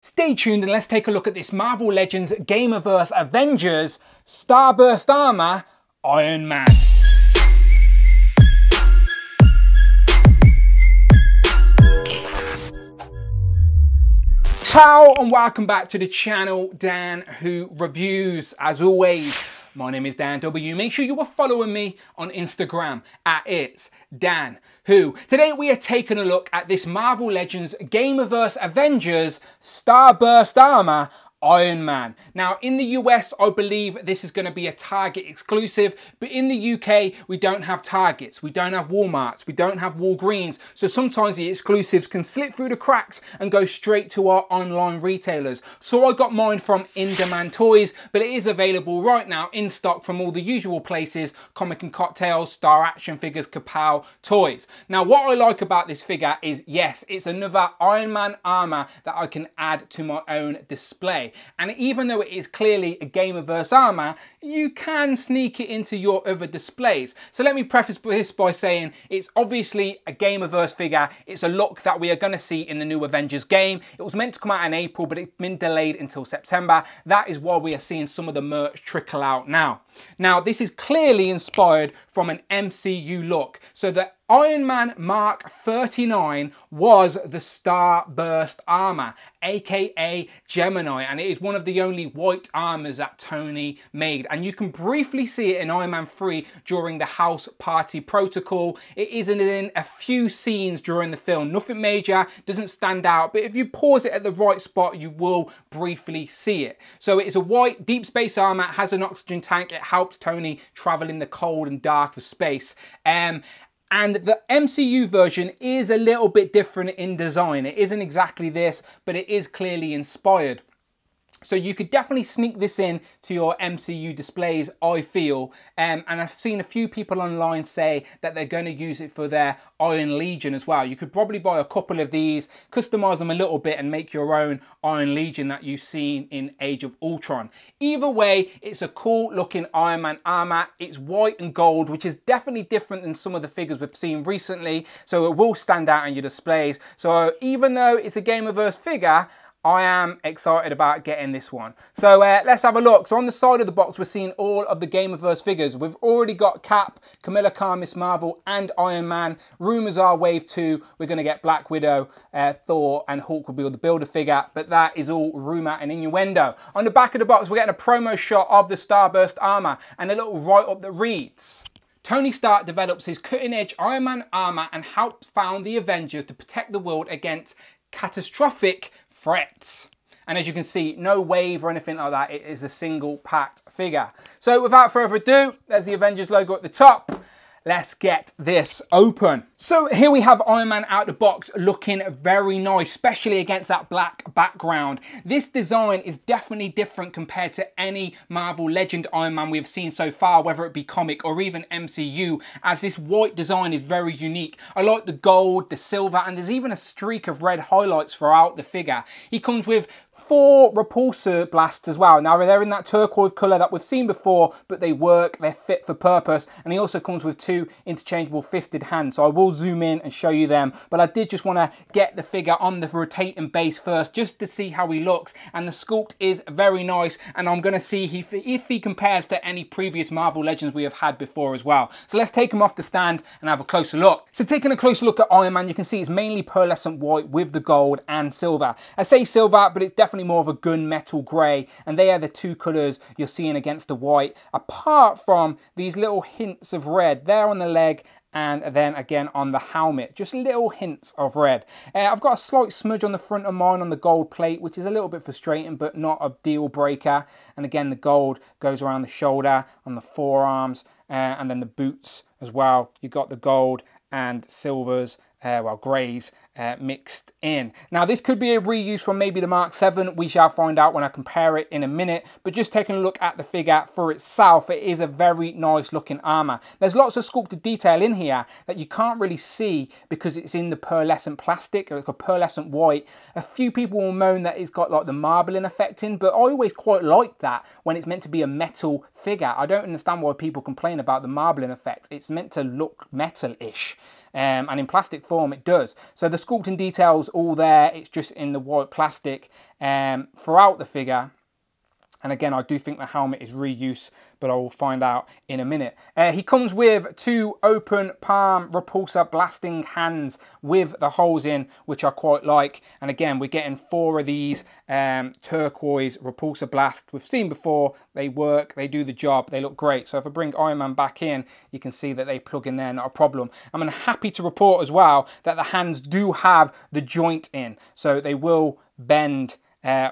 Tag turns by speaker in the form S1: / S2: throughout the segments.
S1: Stay tuned and let's take a look at this Marvel Legends Gamerverse Avengers Starburst Armor Iron Man. Hello and welcome back to the channel, Dan Who Reviews. As always, my name is Dan W. Make sure you are following me on Instagram at It's Dan Who. Today we are taking a look at this Marvel Legends Gamerverse Avengers Starburst Armor Iron Man. Now in the US, I believe this is going to be a Target exclusive, but in the UK, we don't have Targets, we don't have Walmarts, we don't have Walgreens, so sometimes the exclusives can slip through the cracks and go straight to our online retailers. So I got mine from In Demand Toys, but it is available right now in stock from all the usual places: Comic and Cocktails, Star Action Figures, Kapow, Toys. Now what I like about this figure is, yes, it's another Iron Man armor that I can add to my own display. And even though it is clearly a Gamerverse armor, you can sneak it into your other displays. So let me preface this by saying it's obviously a Gamerverse figure. It's a look that we are going to see in the new Avengers game. It was meant to come out in April, but it's been delayed until September. That is why we are seeing some of the merch trickle out now. Now, this is clearly inspired from an MCU look. So the Iron Man Mark 39 was the Starburst Armor, aka Gemini, and it is one of the only white armors that Tony made. And you can briefly see it in Iron Man 3 during the house party protocol. It is in a few scenes during the film. Nothing major, doesn't stand out, but if you pause it at the right spot, you will briefly see it. So it is a white deep space armor, has an oxygen tank. It helps Tony travel in the cold and dark of space. And the MCU version is a little bit different in design. It isn't exactly this, but it is clearly inspired. So you could definitely sneak this in to your MCU displays, I feel. And I've seen a few people online say that they're going to use it for their Iron Legion as well. You could probably buy a couple of these, customize them a little bit and make your own Iron Legion that you've seen in Age of Ultron. Either way, it's a cool looking Iron Man armor. It's white and gold, which is definitely different than some of the figures we've seen recently. So it will stand out in your displays. So even though it's a Gamerverse figure, I am excited about getting this one. So let's have a look. So on the side of the box, we're seeing all of the Gamerverse figures. We've already got Cap, Kamala Khan, Miss Marvel, and Iron Man. Rumours are Wave 2, we're going to get Black Widow, Thor, and Hulk will be the builder figure, but that is all rumour and innuendo. On the back of the box, we're getting a promo shot of the Starburst armour and a little write-up that reads: Tony Stark develops his cutting-edge Iron Man armour and helped found the Avengers to protect the world against catastrophic threats. And as you can see, no wave or anything like that. It is a single packed figure. So without further ado, there's the Avengers logo at the top. Let's get this open. So here we have Iron Man out the box, looking very nice, especially against that black background. This design is definitely different compared to any Marvel Legend Iron Man we've seen so far, whether it be comic or even MCU, as this white design is very unique. I like the gold, the silver, and there's even a streak of red highlights throughout the figure. He comes with 4 repulsor blasts as well. Now they're in that turquoise colour that we've seen before, but they work, they're fit for purpose. And he also comes with 2 interchangeable fisted hands. So I will zoom in and show you them, but I did just want to get the figure on the rotating base first, just to see how he looks. And the sculpt is very nice, and I'm going to see if he compares to any previous Marvel Legends we have had before as well. So let's take him off the stand and have a closer look. So taking a closer look at Iron Man, you can see it's mainly pearlescent white with the gold and silver. I say silver, but it's definitely more of a gunmetal grey, and they are the 2 colours you're seeing against the white, apart from these little hints of red there on the leg and then again on the helmet, just little hints of red. I've got a slight smudge on the front of mine on the gold plate, which is a little bit frustrating, but not a deal breaker. And again, the gold goes around the shoulder, on the forearms, and then the boots as well. You've got the gold and silvers, well, greys mixed in. Now this could be a reuse from maybe the Mark 7. We shall find out when I compare it in a minute, but just taking a look at the figure for itself, it is a very nice looking armor. There's lots of sculpted detail in here that you can't really see because it's in the pearlescent plastic, or it's a pearlescent white. A few people will moan that it's got like the marbling effect in, but I always quite like that when it's meant to be a metal figure. I don't understand why people complain about the marbling effect. It's meant to look metal-ish. and in plastic form it does. So the sculpting details all there, it's just in the white plastic throughout the figure. And again, I do think the helmet is reuse, but I will find out in a minute. He comes with 2 open palm repulsor blasting hands with the holes in, which I quite like. And again, we're getting 4 of these turquoise repulsor blasts. We've seen before, they work, they do the job, they look great. So if I bring Iron Man back in, you can see that they plug in there, not a problem. I'm happy to report as well that the hands do have the joint in, so they will bend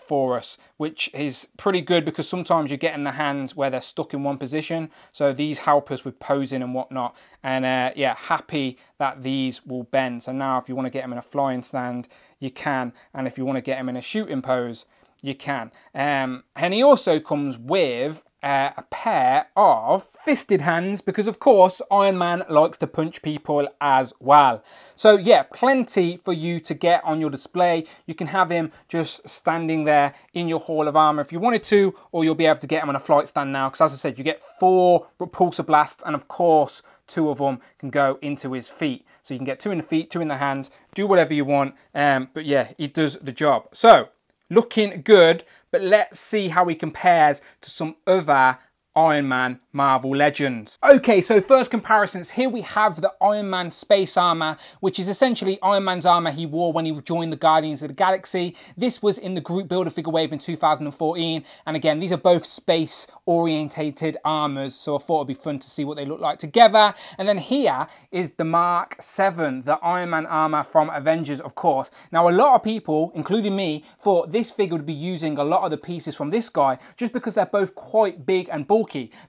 S1: for us, which is pretty good because sometimes you're getting the hands where they're stuck in one position. So these help us with posing and whatnot. And yeah, happy that these will bend. So now if you want to get them in a flying stand, you can. And if you want to get them in a shooting pose, you can. And he also comes with a pair of fisted hands because of course Iron Man likes to punch people as well. So yeah, plenty for you to get on your display. You can have him just standing there in your Hall of Armor if you wanted to, or you'll be able to get him on a flight stand now because as I said, you get 4 repulsor blasts and of course 2 of them can go into his feet. So you can get 2 in the feet, 2 in the hands, do whatever you want. But yeah, he does the job. So looking good, but let's see how he compares to some other Iron Man Marvel Legends. Okay, so first comparisons. Here we have the Iron Man Space Armor, which is essentially Iron Man's armor he wore when he joined the Guardians of the Galaxy. This was in the group builder figure wave in 2014. And again, these are both space orientated armors. So I thought it'd be fun to see what they look like together. And then here is the Mark 7, the Iron Man armor from Avengers, of course. Now, a lot of people, including me, thought this figure would be using a lot of the pieces from this guy just because they're both quite big and bulky.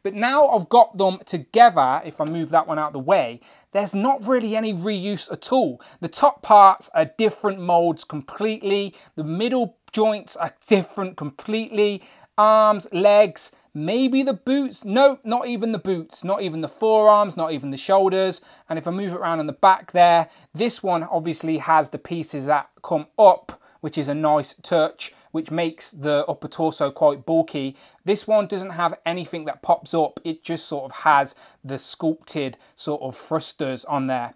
S1: But now I've got them together, if I move that one out of the way, there's not really any reuse at all. The top parts are different molds completely. The middle joints are different completely. Arms, legs, maybe the boots. No, not even the boots, not even the forearms, not even the shoulders. And if I move it around in the back there, this one obviously has the pieces that come up, which is a nice touch, which makes the upper torso quite bulky. This one doesn't have anything that pops up. It just sort of has the sculpted sort of thrusters on there.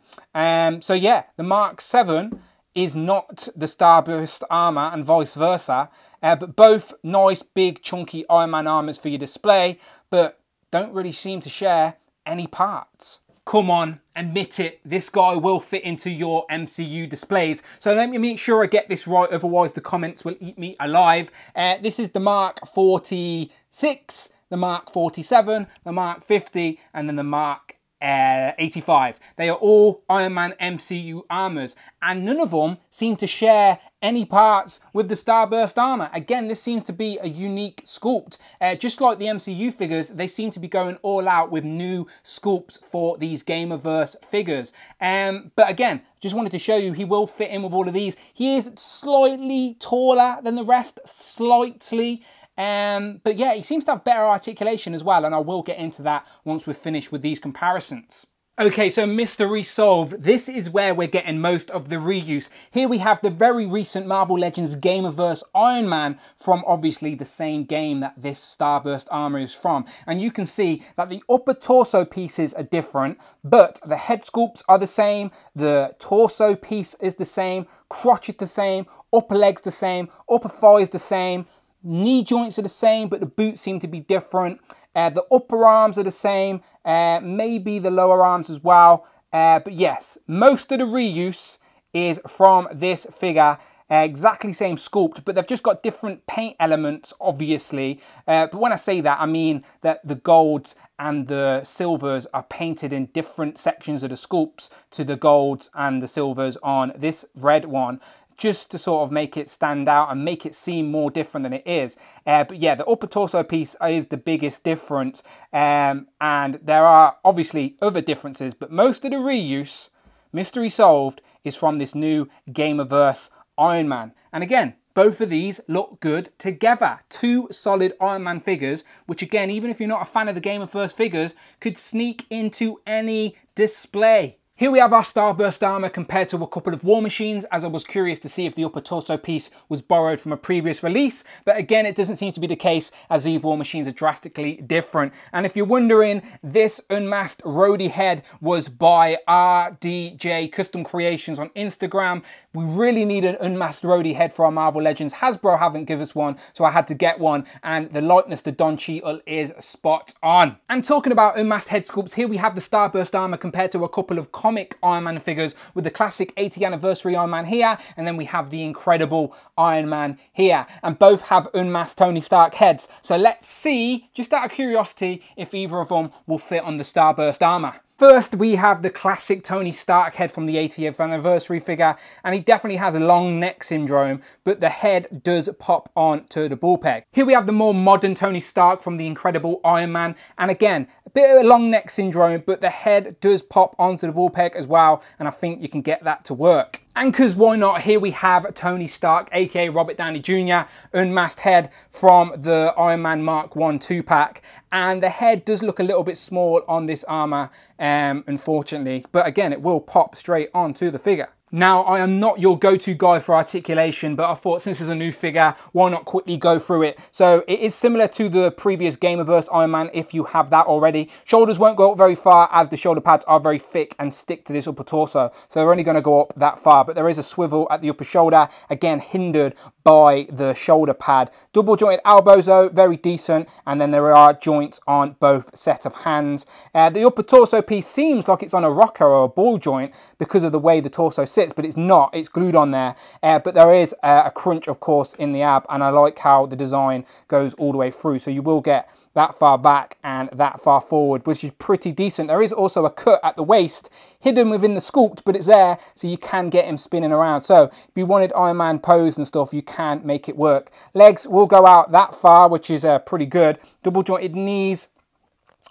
S1: So yeah, the Mark 7 is not the Starburst Armor and vice versa, but both nice, big, chunky Iron Man armors for your display, but don't really seem to share any parts. Come on, admit it, this guy will fit into your MCU displays. So let me make sure I get this right, otherwise the comments will eat me alive. This is the Mark 46, the Mark 47, the Mark 50, and then the Mark 85. They are all Iron Man MCU armors, and none of them seem to share any parts with the Starburst Armor. Again, this seems to be a unique sculpt. Just like the MCU figures, they seem to be going all out with new sculpts for these Gamerverse figures. But again, just wanted to show you he will fit in with all of these. He is slightly taller than the rest, slightly. But yeah, he seems to have better articulation as well, and I will get into that once we're finished with these comparisons. Okay, so mystery solved. This is where we're getting most of the reuse. Here we have the very recent Marvel Legends Gamerverse Iron Man from obviously the same game that this Starburst Armor is from. And you can see that the upper torso pieces are different, but the head sculpts are the same, the torso piece is the same, crotch is the same, upper legs the same, upper thigh is the same, knee joints are the same, but the boots seem to be different. The upper arms are the same, maybe the lower arms as well. But yes, most of the reuse is from this figure. Exactly same sculpt, but they've just got different paint elements, obviously. But when I say that, I mean that the golds and the silvers are painted in different sections of the sculpts to the golds and the silvers on this red one, just to sort of make it stand out and make it seem more different than it is. But yeah, the upper torso piece is the biggest difference. And there are obviously other differences, but most of the reuse, mystery solved, is from this new Gamerverse Iron Man. And again, both of these look good together. 2 solid Iron Man figures, which again, even if you're not a fan of the Gamerverse figures, could sneak into any display. Here we have our Starburst Armor compared to a couple of War Machines, as I was curious to see if the upper torso piece was borrowed from a previous release, but again it doesn't seem to be the case as these War Machines are drastically different. And if you're wondering, this unmasked roadie head was by RDJ Custom Creations on Instagram. We really need an unmasked roadie head for our Marvel Legends. Hasbro haven't given us one, so I had to get one, and the likeness to Don Cheadle is spot on. And talking about unmasked head sculpts, here we have the Starburst Armor compared to a couple of comic Iron Man figures, with the classic 80th anniversary Iron Man here, and then we have the incredible Iron Man here, and both have unmasked Tony Stark heads. So let's see, just out of curiosity, if either of them will fit on the Starburst Armor. First, we have the classic Tony Stark head from the 80th anniversary figure, and he definitely has a long neck syndrome, but the head does pop on to the ball peg. Here we have the more modern Tony Stark from the incredible Iron Man, and again, a bit of a long neck syndrome, but the head does pop onto the ball peg as well, and I think you can get that to work. And cause why not, here we have Tony Stark, aka Robert Downey Jr., unmasked head from the Iron Man Mark 1 2-pack. And the head does look a little bit small on this armor, unfortunately. But again, it will pop straight onto the figure. Now, I am not your go-to guy for articulation, but I thought since it's a new figure, why not quickly go through it? So it is similar to the previous Gamerverse Iron Man if you have that already. Shoulders won't go up very far as the shoulder pads are very thick and stick to this upper torso. So they're only going to go up that far, but there is a swivel at the upper shoulder, again hindered by the shoulder pad. Double jointed elbows though, very decent, and then there are joints on both set of hands. The upper torso piece seems like it's on a rocker or a ball joint because of the way the torso sits, but it's not, it's glued on there. But there is a crunch, of course, in the ab, and I like how the design goes all the way through, so you will get that far back and that far forward, which is pretty decent. There is also a cut at the waist hidden within the sculpt, but it's there, so you can get him spinning around. So if you wanted Iron Man pose and stuff, you can make it work. Legs will go out that far, which is pretty good. Double jointed knees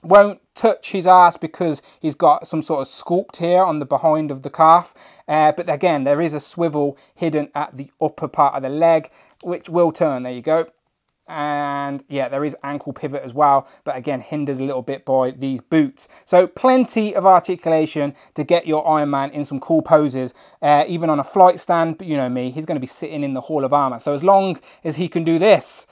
S1: won't touch his ass because he's got some sort of sculpt here on the behind of the calf. But again, there is a swivel hidden at the upper part of the leg, which will turn. There you go. And yeah, there is ankle pivot as well, but again hindered a little bit by these boots. So plenty of articulation to get your Iron Man in some cool poses, even on a flight stand. But you know me, he's going to be sitting in the Hall of Armor, so as long as he can do this,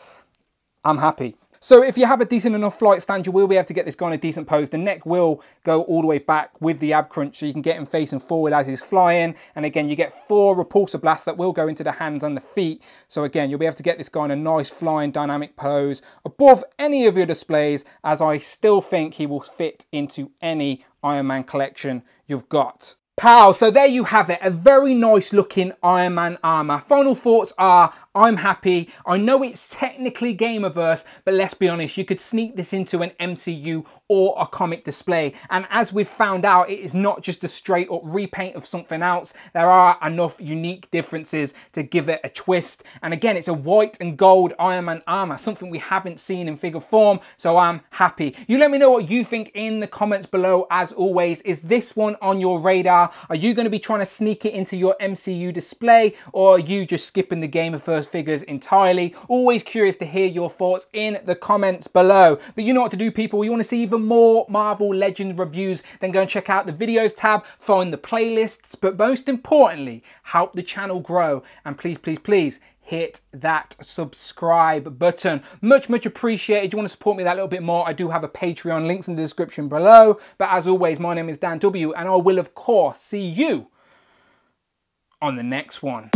S1: I'm happy. So if you have a decent enough flight stand, you will be able to get this guy in a decent pose. The neck will go all the way back with the ab crunch, so you can get him facing forward as he's flying. And again, you get 4 repulsor blasts that will go into the hands and the feet. So again, you'll be able to get this guy in a nice flying dynamic pose above any of your displays, as I still think he will fit into any Iron Man collection you've got. Pow, so there you have it, a very nice looking Iron Man armor. Final thoughts are, I'm happy. I know it's technically Gamerverse, but let's be honest, you could sneak this into an MCU or a comic display. And as we've found out, it is not just a straight up repaint of something else. There are enough unique differences to give it a twist. And again, it's a white and gold Iron Man armor, something we haven't seen in figure form, so I'm happy. You let me know what you think in the comments below. As always, is this one on your radar? Are you going to be trying to sneak it into your MCU display, or are you just skipping the Gamerverse figures entirely? Always curious to hear your thoughts in the comments below. But you know what to do, people. You want to see even more Marvel Legends reviews, then go and check out the videos tab, find the playlists, but most importantly, help the channel grow. And please, please, please hit that subscribe button. Much appreciated. You want to support me that little bit more, I do have a Patreon, links in the description below. But as always, my name is Dan W, and I will of course see you on the next one.